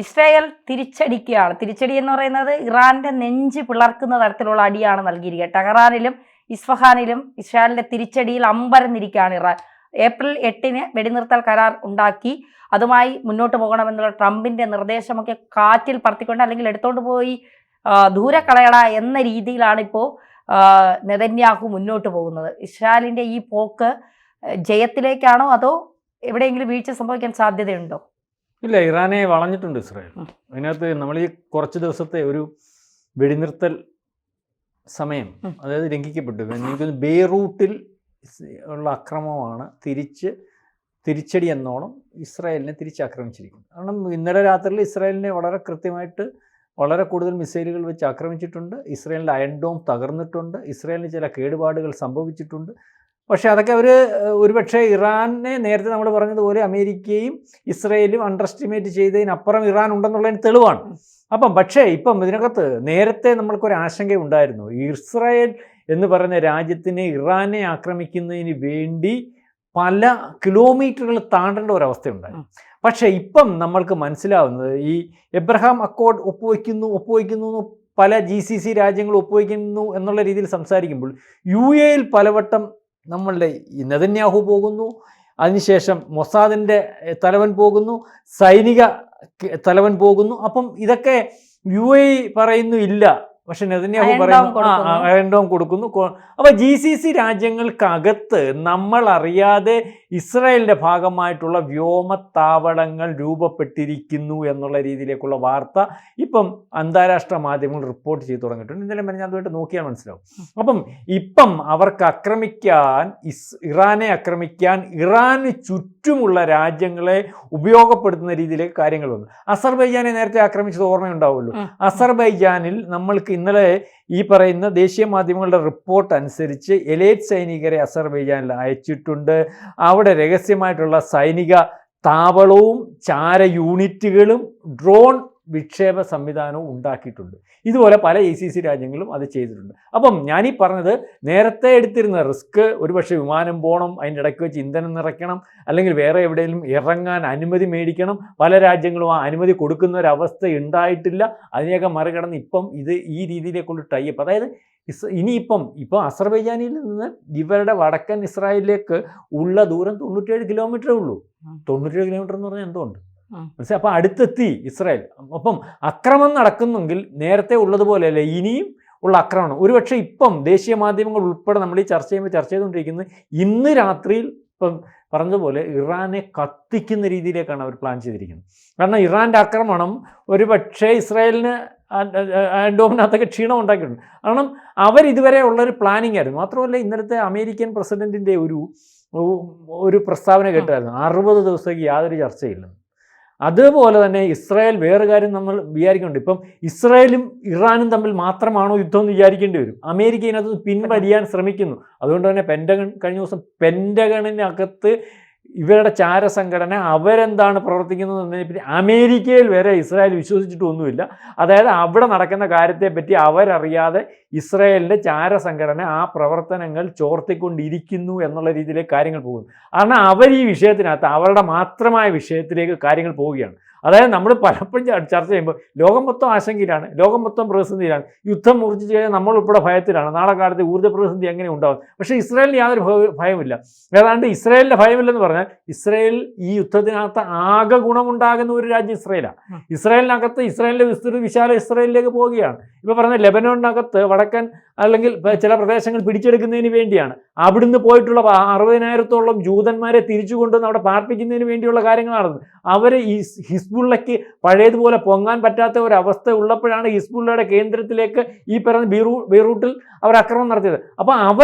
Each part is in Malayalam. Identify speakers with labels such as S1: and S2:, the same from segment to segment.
S1: ഇസ്രായേൽ തിരിച്ചടിക്കുകയാണ്. തിരിച്ചടി എന്ന് പറയുന്നത് ഇറാന്റെ നെഞ്ച് പിളർക്കുന്ന തരത്തിലുള്ള അടിയാണ് നൽകിയിരിക്കുക. ടെഹ്റാനിലും ഇസ്ഫഹാനിലും ഇസ്രായേലിന്റെ തിരിച്ചടിയിൽ അമ്പരന്നിരിക്കുകയാണ് ഇറാൻ. ഏപ്രിൽ 8 വെടിനിർത്തൽ കരാർ ഉണ്ടാക്കി അതുമായി മുന്നോട്ട് പോകണമെന്നുള്ള ട്രംപിന്റെ നിർദ്ദേശമൊക്കെ കാറ്റിൽ പറത്തിക്കൊണ്ട് അല്ലെങ്കിൽ എടുത്തോണ്ട് പോയി ദൂരെ കളയട എന്ന രീതിയിലാണ് ഇപ്പോൾ നെതന്യാഹു മുന്നോട്ട് പോകുന്നത്. ഇസ്രായേലിന്റെ ഈ പോക്ക് ജയത്തിലേക്കാണോ അതോ എവിടെയെങ്കിലും വീഴ്ച സംഭവിക്കാൻ സാധ്യതയുണ്ടോ?
S2: ഇല്ല, ഇറാനെ വളഞ്ഞിട്ടുണ്ട് ഇസ്രായേൽ. അതിനകത്ത് നമ്മൾ ഈ കുറച്ച് ദിവസത്തെ ഒരു വെടിനിർത്തൽ സമയം അതായത് ലംഘിക്കപ്പെട്ടു. എനിക്ക് ബെയ്റൂട്ടിൽ ഉള്ള അക്രമമാണ് തിരിച്ചടി എന്നോണം ഇസ്രായേലിനെ തിരിച്ചാക്രമിച്ചിരിക്കുന്നത്. കാരണം ഇന്നലെ രാത്രിയിൽ ഇസ്രായേലിനെ വളരെ കൃത്യമായിട്ട് വളരെ കൂടുതൽ മിസൈലുകൾ വെച്ച് ആക്രമിച്ചിട്ടുണ്ട്. ഇസ്രായേലിൻ്റെ അയൺ ഡോം തകർന്നിട്ടുണ്ട്. ഇസ്രായേലിന് ചില കേടുപാടുകൾ സംഭവിച്ചിട്ടുണ്ട്. പക്ഷേ അതൊക്കെ ഒരുപക്ഷെ ഇറാനെ നേരത്തെ നമ്മൾ പറഞ്ഞതുപോലെ അമേരിക്കയും ഇസ്രായേലും അണ്ടർ എസ്റ്റിമേറ്റ് ചെയ്തതിനപ്പുറം ഇറാൻ ഉണ്ടെന്നുള്ളതിന് തെളിവാണ്. പക്ഷേ ഇപ്പം ഇതിനകത്ത് നേരത്തെ നമ്മൾക്കൊരു ആശങ്ക ഉണ്ടായിരുന്നു. ഇസ്രായേൽ എന്ന് പറയുന്ന രാജ്യത്തിനെ ഇറാനെ ആക്രമിക്കുന്നതിന് വേണ്ടി പല കിലോമീറ്ററുകൾ താണ്ടേണ്ട ഒരവസ്ഥയുണ്ടായിരുന്നു. പക്ഷേ ഇപ്പം നമ്മൾക്ക് മനസ്സിലാവുന്നത് ഈ എബ്രഹാം അക്കോർഡ് ഒപ്പുവയ്ക്കുന്നു പല GCC രാജ്യങ്ങൾ ഒപ്പുവയ്ക്കുന്നു എന്നുള്ള രീതിയിൽ സംസാരിക്കുമ്പോൾ UAE പലവട്ടം നമ്മളുടെ നെതന്യാഹു പോകുന്നു, അതിനുശേഷം മൊസാദിൻ്റെ തലവൻ പോകുന്നു, സൈനിക തലവൻ പോകുന്നു. അപ്പം ഇതൊക്കെ UAE പറയുന്നു ഇല്ല, പക്ഷെ നെതന്യാഹു പറയുന്നു അയൺ ഡോം കൊടുക്കുന്നു. അപ്പോൾ GCC രാജ്യങ്ങൾക്കകത്ത് നമ്മൾ അറിയാതെ ഇസ്രായേലിൻ്റെ ഭാഗമായിട്ടുള്ള വ്യോമത്താവളങ്ങൾ രൂപപ്പെട്ടിരിക്കുന്നു എന്നുള്ള രീതിയിലേക്കുള്ള വാർത്ത ഇപ്പം അന്താരാഷ്ട്ര മാധ്യമങ്ങൾ റിപ്പോർട്ട് ചെയ്തു തുടങ്ങിയിട്ടുണ്ട്. ഇന്നലെ ഞാൻ അതുമായിട്ട് നോക്കിയാൽ മനസ്സിലാവും. ഇപ്പം അവർക്ക് ഇറാനെ ആക്രമിക്കാൻ ഇറാന് ചുറ്റുമുള്ള രാജ്യങ്ങളെ ഉപയോഗപ്പെടുത്തുന്ന രീതിയിലേക്ക് കാര്യങ്ങൾ വന്നു. അസർബൈജാനെ നേരത്തെ ആക്രമിച്ചത് ഓർമ്മയുണ്ടാവുമല്ലോ. അസർബൈജാനിൽ നമ്മൾക്ക് ഇന്നലെ ഈ പറയുന്ന ദേശീയ മാധ്യമങ്ങളുടെ റിപ്പോർട്ട് അനുസരിച്ച് എലൈറ്റ് സൈനികരെ അസർബൈജാനിൽ അയച്ചിട്ടുണ്ട്. അവിടെ രഹസ്യമായിട്ടുള്ള സൈനിക താവളവും ചാര യൂണിറ്റുകളും ഡ്രോൺ വിക്ഷേപ സംവിധാനവും ഉണ്ടാക്കിയിട്ടുണ്ട്. ഇതുപോലെ പല GCC രാജ്യങ്ങളും അത് ചെയ്തിട്ടുണ്ട്. ഞാനീ പറഞ്ഞത് നേരത്തെ എടുത്തിരുന്ന റിസ്ക് ഒരുപക്ഷെ വിമാനം പോകണം, അതിൻ്റെ ഇടയ്ക്ക് വെച്ച് ഇന്ധനം നിറയ്ക്കണം, അല്ലെങ്കിൽ വേറെ എവിടെയെങ്കിലും ഇറങ്ങാൻ അനുമതി മേടിക്കണം. പല രാജ്യങ്ങളും ആ അനുമതി കൊടുക്കുന്ന ഒരവസ്ഥ ഉണ്ടായിട്ടില്ല. അതിനെയൊക്കെ മറികടന്ന് ഇപ്പം ഈ രീതിയിലേക്കുള്ള ടൈപ്പ്, അതായത് ഇനിയിപ്പം അസർബൈജാനിൽ നിന്ന് ഇവരുടെ വടക്കൻ ഇസ്രായേലിലേക്ക് ഉള്ള ദൂരം 97 കിലോമീറ്ററേ ഉള്ളൂ. 97 കിലോമീറ്റർ എന്ന് പറഞ്ഞാൽ എന്തുകൊണ്ട് മനസ്സിലായി? അപ്പം അടുത്തെത്തി ഇസ്രായേൽ. അക്രമം നടക്കുന്നെങ്കിൽ നേരത്തെ ഉള്ളതുപോലെയല്ല ഇനിയും ഉള്ള ആക്രമണം. ഒരുപക്ഷെ ഇപ്പം ദേശീയ മാധ്യമങ്ങൾ ഉൾപ്പെടെ നമ്മൾ ഈ ചർച്ച ചെയ്തുകൊണ്ടിരിക്കുന്നത് ഇന്ന് രാത്രിയിൽ ഇപ്പം പറഞ്ഞതുപോലെ ഇറാനെ കത്തിക്കുന്ന രീതിയിലേക്കാണ് അവർ പ്ലാൻ ചെയ്തിരിക്കുന്നത്. കാരണം ഇറാൻ്റെ ആക്രമണം ഒരുപക്ഷെ ഇസ്രായേലിന് ഡോമിനകത്തൊക്കെ ക്ഷീണം ഉണ്ടാക്കിയിട്ടുണ്ട്. കാരണം അവരിതുവരെ ഉള്ളൊരു പ്ലാനിങ് ആയിരുന്നു. മാത്രമല്ല ഇന്നലത്തെ അമേരിക്കൻ പ്രസിഡൻറ്റിൻ്റെ ഒരു പ്രസ്താവന കേട്ടായിരുന്നു, 60 ദിവസത്തേക്ക് യാതൊരു ചർച്ചയില്ലെന്ന്. അതുപോലെ തന്നെ ഇസ്രായേൽ വേറെ കാര്യം നമ്മൾ വിചാരിക്കുന്നുണ്ട്. ഇപ്പം ഇസ്രായേലും ഇറാനും തമ്മിൽ മാത്രമാണോ യുദ്ധം എന്ന് വിചാരിക്കേണ്ടി വരും. അമേരിക്ക ഇതിനകത്ത് പിൻവലിയാൻ ശ്രമിക്കുന്നു. അതുകൊണ്ട് തന്നെ കഴിഞ്ഞ ദിവസം പെൻറ്റഗണിനകത്ത് ഇവരുടെ ചാരസംഘടന അവരെന്താണ് പ്രവർത്തിക്കുന്നത് എന്നതിനെപ്പറ്റി അമേരിക്കയിൽ വരെ ഇസ്രായേൽ വിശ്വസിച്ചിട്ടൊന്നുമില്ല. അതായത് അവിടെ നടക്കുന്ന കാര്യത്തെപ്പറ്റി അവരറിയാതെ ഇസ്രായേലിൻ്റെ ചാരസംഘടന ആ പ്രവർത്തനങ്ങൾ ചോർത്തിക്കൊണ്ടിരിക്കുന്നു എന്നുള്ള രീതിയിലേക്ക് കാര്യങ്ങൾ പോകുന്നു. കാരണം അവർ ഈ വിഷയത്തിനകത്ത് അവരുടെ മാത്രമായ വിഷയത്തിലേക്ക് കാര്യങ്ങൾ പോവുകയാണ്. അതായത് നമ്മൾ പലപ്പോഴും ചർച്ച ചെയ്യുമ്പോൾ ലോകം മൊത്തം ആശങ്കയിലാണ്, ലോകം മൊത്തം പ്രതിസന്ധിയിലാണ്. യുദ്ധം മൂർച്ഛിച്ചു കഴിഞ്ഞാൽ നമ്മളുൾപ്പെടെ ഭയത്തിലാണ്. നാളെ കാലത്ത് ഊർജ്ജ പ്രതിസന്ധി എങ്ങനെ ഉണ്ടാകും? പക്ഷേ ഇസ്രായേലിന് യാതൊരു ഭയമില്ല. ഏതാണ്ട് ഇസ്രായേലിൻ്റെ ഭയമില്ലെന്ന് പറഞ്ഞാൽ ഇസ്രായേൽ ഈ യുദ്ധത്തിനകത്ത് ആകെ ഗുണമുണ്ടാകുന്ന ഒരു രാജ്യം ഇസ്രായേലാണ്. ഇസ്രായേലിനകത്ത് ഇസ്രായേലിൻ്റെ വിശാല ഇസ്രായേലിലേക്ക് പോവുകയാണ്. ഇപ്പോൾ പറഞ്ഞ ലെബനോണിനകത്ത് വടക്കൻ അല്ലെങ്കിൽ ചില പ്രദേശങ്ങൾ പിടിച്ചെടുക്കുന്നതിന് വേണ്ടിയാണ്. അവിടുന്ന് പോയിട്ടുള്ള 60,000-ഓളം ജൂതന്മാരെ തിരിച്ചു കൊണ്ടുവന്ന് അവിടെ പാർപ്പിക്കുന്നതിന് വേണ്ടിയുള്ള കാര്യങ്ങളാണ്. അവർ ഈ ഹിസ്ബുള്ളയ്ക്ക് പഴയതുപോലെ പൊങ്ങാൻ പറ്റാത്ത ഒരവസ്ഥ ഉള്ളപ്പോഴാണ് ഹിസ്ബുള്ളയുടെ കേന്ദ്രത്തിലേക്ക് ഈ പറയുന്ന ബെയ്റൂട്ടിൽ അവർ ആക്രമണം നടത്തിയത്. അപ്പോൾ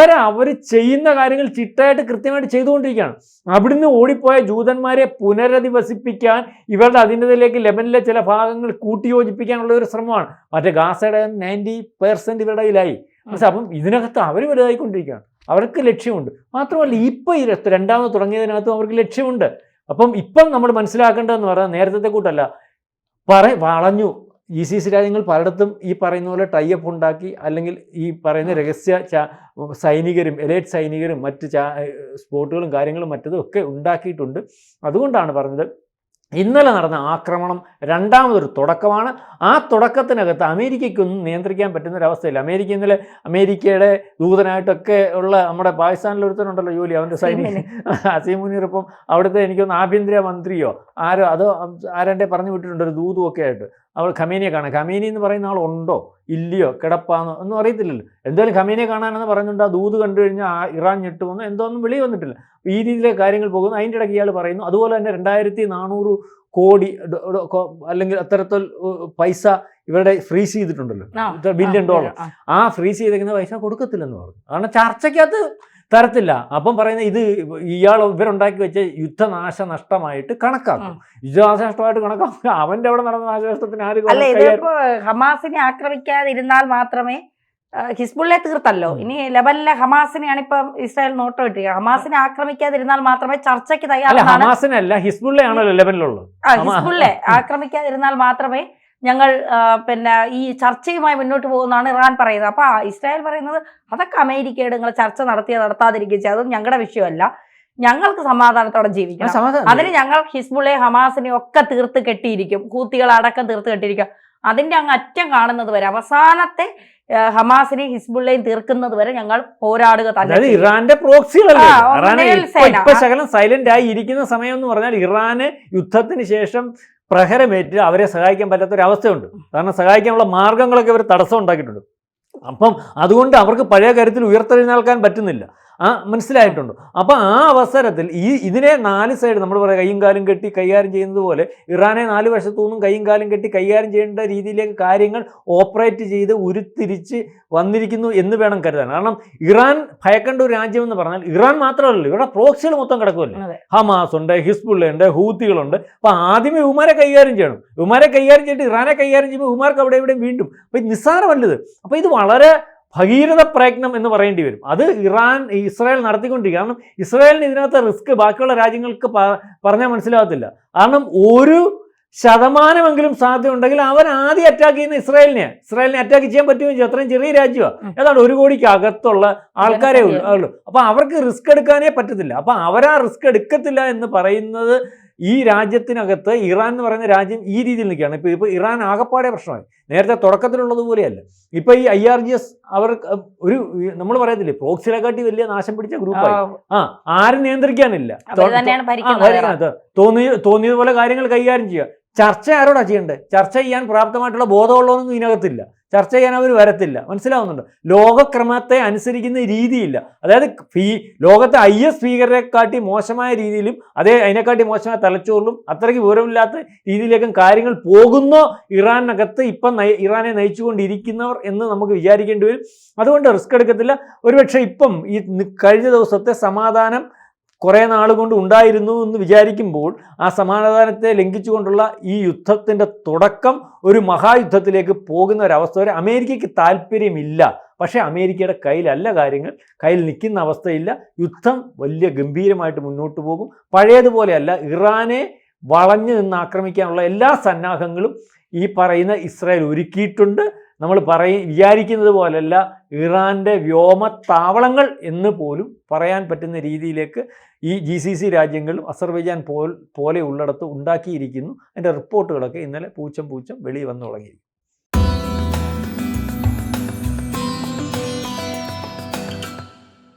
S2: അവർ ചെയ്യുന്ന കാര്യങ്ങൾ ചിട്ടയായിട്ട് കൃത്യമായിട്ട് ചെയ്തുകൊണ്ടിരിക്കുകയാണ്. അവിടുന്ന് ഓടിപ്പോയ ജൂതന്മാരെ പുനരധിവസിപ്പിക്കാൻ ഇവരുടെ അധീനതയിലേക്ക് ലെബനിലെ ചില ഭാഗങ്ങൾ കൂട്ടിയോജിപ്പിക്കാനുള്ള ഒരു ശ്രമമാണ്. മറ്റേ ഗാസയുടെ 90% ഇവരുടെ കയ്യിലായി. അപ്പം ഇതിനകത്ത് അവർ വലുതായിക്കൊണ്ടിരിക്കുകയാണ്. അവർക്ക് ലക്ഷ്യമുണ്ട്. മാത്രമല്ല ഇപ്പോൾ ഈ രണ്ടാമത് തുടങ്ങിയതിനകത്തും അവർക്ക് ലക്ഷ്യമുണ്ട്. ഇപ്പം നമ്മൾ മനസ്സിലാക്കേണ്ടതെന്ന് പറഞ്ഞാൽ നേരത്തെ കൂട്ടല്ല, വളഞ്ഞു. GCC രാജ്യങ്ങൾ പലയിടത്തും ഈ പറയുന്ന പോലെ ടൈപ്പ് ഉണ്ടാക്കി, അല്ലെങ്കിൽ ഈ പറയുന്ന രഹസ്യ സൈനികരും എലൈറ്റ് സൈനികരും മറ്റ് സ്പോട്ടുകളും കാര്യങ്ങളും മറ്റതും ഒക്കെ ഉണ്ടാക്കിയിട്ടുണ്ട്. അതുകൊണ്ടാണ് പറഞ്ഞത് ഇന്നലെ നടന്ന ആക്രമണം രണ്ടാമതൊരു തുടക്കമാണ്. ആ തുടക്കത്തിനകത്ത് അമേരിക്കയ്ക്കൊന്നും നിയന്ത്രിക്കാൻ പറ്റുന്നൊരവസ്ഥയില്ല. അമേരിക്കയുടെ ദൂതനായിട്ടൊക്കെ ഉള്ള നമ്മുടെ പാകിസ്ഥാനിലൊരുത്തനുണ്ടല്ലോ ജോലി, അവൻ്റെ സൈനിക അസീം മുനീർ, ഇപ്പം അവിടുത്തെ എനിക്കൊന്ന് ആഭ്യന്തര മന്ത്രിയോ അതോ ആരൻ്റെ പറഞ്ഞു വിട്ടിട്ടുണ്ട് ഒരു ദൂതുമൊക്കെ ആയിട്ട്. അവൾ ഖമേനിയെ കാണാൻ, ഖമേനി എന്ന് പറയുന്ന ആൾ ഉണ്ടോ ഇല്ലയോ കിടപ്പാന്നോ ഒന്നും അറിയത്തില്ലല്ലോ. എന്തായാലും ഖമേനിയെ കാണാനെന്ന് പറഞ്ഞിട്ടുണ്ട്. ആ ദൂത് കണ്ടു കഴിഞ്ഞാൽ ഇറാൻ ഞെട്ടുമെന്നോ എന്തോന്നും വെളി വന്നിട്ടില്ല. ഈ രീതിയിലെ കാര്യങ്ങൾ പോകുന്നു. അതിൻ്റെ ഇടയ്ക്ക് ഇയാൾ പറയുന്നു അതുപോലെ തന്നെ 2400 കോടി അല്ലെങ്കിൽ അത്തരത്തിൽ പൈസ ഇവരുടെ ഫ്രീസ് ചെയ്തിട്ടുണ്ടല്ലോ, $1 ബില്യൺ. ആ ഫ്രീസ് ചെയ്തേക്കുന്ന പൈസ കൊടുക്കത്തില്ലെന്ന് പറഞ്ഞു. കാരണം ചർച്ചയ്ക്കകത്ത് തരത്തില്ല. അപ്പം പറയുന്നത് ഇത് ഇവരുണ്ടാക്കി വെച്ച യുദ്ധനാശനഷ്ടമായിട്ട് കണക്കാക്കും. യുദ്ധനാശനഷ്ടമായിട്ട് കണക്കാക്കും. അവന്റെ അവിടെ നടന്ന നാശനഷ്ടത്തിന്
S1: ഹമാസിനെ ആക്രമിക്കാതിരുന്നാൽ മാത്രമേ ഹിസ്ബുള്ളെ തീർത്തല്ലോ, ഇനി ലെബനിലെ ഹമാസിനെയാണ് ഇപ്പം ഇസ്രായേൽ നോട്ടം ഇട്ടിരിക്കുക. ഹമാസിനെ ആക്രമിക്കാതിരുന്നാൽ മാത്രമേ ചർച്ചയ്ക്ക് തയ്യാറാണ്.
S2: ഹമാസിനല്ല, ഹിസ്ബുള്ളയാണല്ലോ ലെബനിലുള്ളത്.
S1: ഹിസ്ബുള്ളെ ആക്രമിക്കാതിരുന്നാൽ മാത്രമേ ഞങ്ങൾ ഈ ചർച്ചയുമായി മുന്നോട്ട് പോകുന്നതാണ് ഇറാൻ പറയുന്നത്. അപ്പൊ ഇസ്രായേൽ പറയുന്നത് അതൊക്കെ അമേരിക്കയുടെ നിങ്ങൾ ചർച്ച നടത്താതിരിക്കുക, അതും ഞങ്ങളുടെ വിഷയമല്ല, ഞങ്ങൾക്ക് സമാധാനത്തോടെ ജീവിക്കണം. അതിന് ഞങ്ങൾ ഹിസ്ബുള്ളെ ഹമാസിനെ ഒക്കെ തീർത്ത് കെട്ടിയിരിക്കും, ഹൂത്തികൾ അടക്കം തീർത്ത് കെട്ടിയിരിക്കും. അതിന്റെ അങ്ങ് അറ്റം കാണുന്നത് വരെ, അവസാനത്തെ ഹമാസിനെയും ഹിസ്ബുള്ളയും തീർക്കുന്നത് വരെ ഞങ്ങൾ പോരാടുക തന്നെ.
S2: ഇറാന്റെ പ്രോക്സികളല്ലേ. ശകലം സൈലന്റ് ആയി ഇരിക്കുന്ന സമയം എന്ന് പറഞ്ഞാൽ ഇറാന് യുദ്ധത്തിന് ശേഷം പ്രഹരമേറ്റ് അവരെ സഹായിക്കാൻ പറ്റാത്തൊരവസ്ഥയുണ്ട്. കാരണം സഹായിക്കാനുള്ള മാർഗങ്ങളൊക്കെ അവർ തടസ്സം ഉണ്ടാക്കിയിട്ടുണ്ട്. അപ്പം അതുകൊണ്ട് അവർക്ക് പഴയ കാര്യത്തിൽ ഉയർത്തെഴുന്നേൽക്കാൻ പറ്റുന്നില്ല. മനസ്സിലായിട്ടുണ്ടോ? അപ്പോൾ ആ അവസരത്തിൽ ഇതിനെ 4 സൈഡ് നമ്മൾ പറയാം കൈയും കാലും കെട്ടി കൈകാര്യം ചെയ്യുന്നത് പോലെ ഇറാനെ 4 വശത്തു നിന്നും കൈയും കാലും കെട്ടി കൈകാര്യം ചെയ്യേണ്ട രീതിയിലേക്ക് കാര്യങ്ങൾ ഓപ്പറേറ്റ് ചെയ്ത് ഉരുത്തിരിച്ച് വന്നിരിക്കുന്നു എന്ന് വേണം കരുതാൻ. കാരണം ഇറാൻ ഭയക്കേണ്ട ഒരു രാജ്യമെന്ന് പറഞ്ഞാൽ ഇറാൻ മാത്രമല്ലല്ലോ, ഇവിടെ പ്രോക്സികൾ മൊത്തം കിടക്കുമല്ലേ. ഹമാസ് ഉണ്ട്, ഹിസ്ബുള്ള ഉണ്ട്, ഹൂത്തികളുണ്ട്. അപ്പോൾ ആദ്യമേ ഇവന്മാരെ കൈകാര്യം ചെയ്യണം. ഇവന്മാരെ കൈകാര്യം ചെയ്തിട്ട് ഇറാനെ കൈകാര്യം ചെയ്യുമ്പോൾ ഇവന്മാർക്ക് അവിടെ ഇവിടെ വീണ്ടും. അപ്പോൾ ഇത് നിസ്സാരമല്ലത്. അപ്പോൾ ഇത് വളരെ ഭഗീരഥ പ്രയത്നം എന്ന് പറയേണ്ടി വരും. അത് ഇസ്രായേൽ നടത്തിക്കൊണ്ടിരിക്കുക. കാരണം ഇസ്രായേലിന് ഇതിനകത്ത് റിസ്ക് ബാക്കിയുള്ള രാജ്യങ്ങൾക്ക് പറഞ്ഞാൽ മനസ്സിലാകത്തില്ല. കാരണം 1% സാധ്യത ഉണ്ടെങ്കിൽ അവൻ ആദ്യം അറ്റാക്ക് ചെയ്യുന്ന ഇസ്രായേലിനെ അറ്റാക്ക് ചെയ്യാൻ പറ്റുമെന്ന് വെച്ചാൽ അത്രയും ചെറിയ രാജ്യമാണ്. ഏതാണ് 1 കോടിക്ക് അകത്തുള്ള ആൾക്കാരേ ഉള്ളൂ. അപ്പോൾ അവർക്ക് റിസ്ക് എടുക്കാനേ പറ്റത്തില്ല. അപ്പോൾ അവരാ റിസ്ക് എടുക്കത്തില്ല എന്ന് പറയുന്നത് ഈ രാജ്യത്തിനകത്ത് ഇറാൻ എന്ന് പറയുന്ന രാജ്യം ഈ രീതിയിൽ നിൽക്കുകയാണ്. ഇപ്പോൾ ഇറാൻ ആകപ്പാടെ പ്രശ്നമായി. നേരത്തെ തുടക്കത്തിലുള്ളതുപോലെയല്ല. ഇപ്പോൾ ഈ IRGS അവർ നമ്മൾ പറയത്തില്ലേ പ്രോക്സിനെക്കാട്ടി വലിയ നാശം പിടിച്ച ഗ്രൂപ്പായി. ആരും നിയന്ത്രിക്കാനില്ല. തോന്നിയതുപോലെ കാര്യങ്ങൾ കൈകാര്യം ചെയ്യുക. ചർച്ച ആരോടാ ചെയ്യേണ്ടത്? ചർച്ച ചെയ്യാൻ പ്രാപ്തമായിട്ടുള്ള ബോധമുള്ളതൊന്നും ഇതിനകത്തില്ല. ചർച്ച ചെയ്യാൻ അവർ വരത്തില്ല. മനസ്സിലാവുന്നുണ്ട്? ലോകക്രമത്തെ അനുസരിക്കുന്ന രീതിയില്ല. അതായത് ലോകത്തെ IS ഭീകരരെക്കാട്ടി മോശമായ രീതിയിലും അതിനെക്കാട്ടി മോശമായ തലച്ചോറിലും അത്രയ്ക്ക് വിവരമില്ലാത്ത രീതിയിലേക്കും കാര്യങ്ങൾ പോകുന്നോ ഇറാനകത്ത് ഇപ്പം ഇറാനെ നയിച്ചുകൊണ്ടിരിക്കുന്നവർ എന്ന് നമുക്ക് വിചാരിക്കേണ്ടി വരും. അതുകൊണ്ട് റിസ്ക് എടുക്കത്തില്ല. ഒരുപക്ഷെ ഇപ്പം ഈ കഴിഞ്ഞ ദിവസത്തെ സമാധാനം കുറേ നാളുകൊണ്ട് ഉണ്ടായിരുന്നു എന്ന് വിചാരിക്കുമ്പോൾ ആ സമാധാനത്തെ ലംഘിച്ചുകൊണ്ടുള്ള ഈ യുദ്ധത്തിൻ്റെ തുടക്കം ഒരു മഹായുദ്ധത്തിലേക്ക് പോകുന്ന ഒരവസ്ഥ വരെ അമേരിക്കയ്ക്ക് താല്പര്യമില്ല. പക്ഷേ അമേരിക്കയുടെ കയ്യിലല്ല കാര്യങ്ങൾ, കയ്യിൽ നിൽക്കുന്ന അവസ്ഥയില്ല. യുദ്ധം വലിയ ഗംഭീരമായിട്ട് മുന്നോട്ട് പോകും. പഴയതുപോലെയല്ല. ഇറാനെ വളഞ്ഞു നിന്ന് ആക്രമിക്കാനുള്ള എല്ലാ സന്നാഹങ്ങളും ഈ പറയുന്ന ഇസ്രായേൽ ഒരുക്കിയിട്ടുണ്ട്. നമ്മൾ വിചാരിക്കുന്നത് പോലല്ല ഇറാൻ്റെ വ്യോമത്താവളങ്ങൾ എന്ന് പോലും പറയാൻ പറ്റുന്ന രീതിയിലേക്ക് ഈ GCC രാജ്യങ്ങളും അസർബൈജാൻ പോലെ ഉള്ളിടത്ത് ഉണ്ടാക്കിയിരിക്കുന്നു. അതിൻ്റെ റിപ്പോർട്ടുകളൊക്കെ ഇന്നലെ പൂച്ചം വെളിയിൽ വന്നു തുടങ്ങിയിരിക്കുന്നു.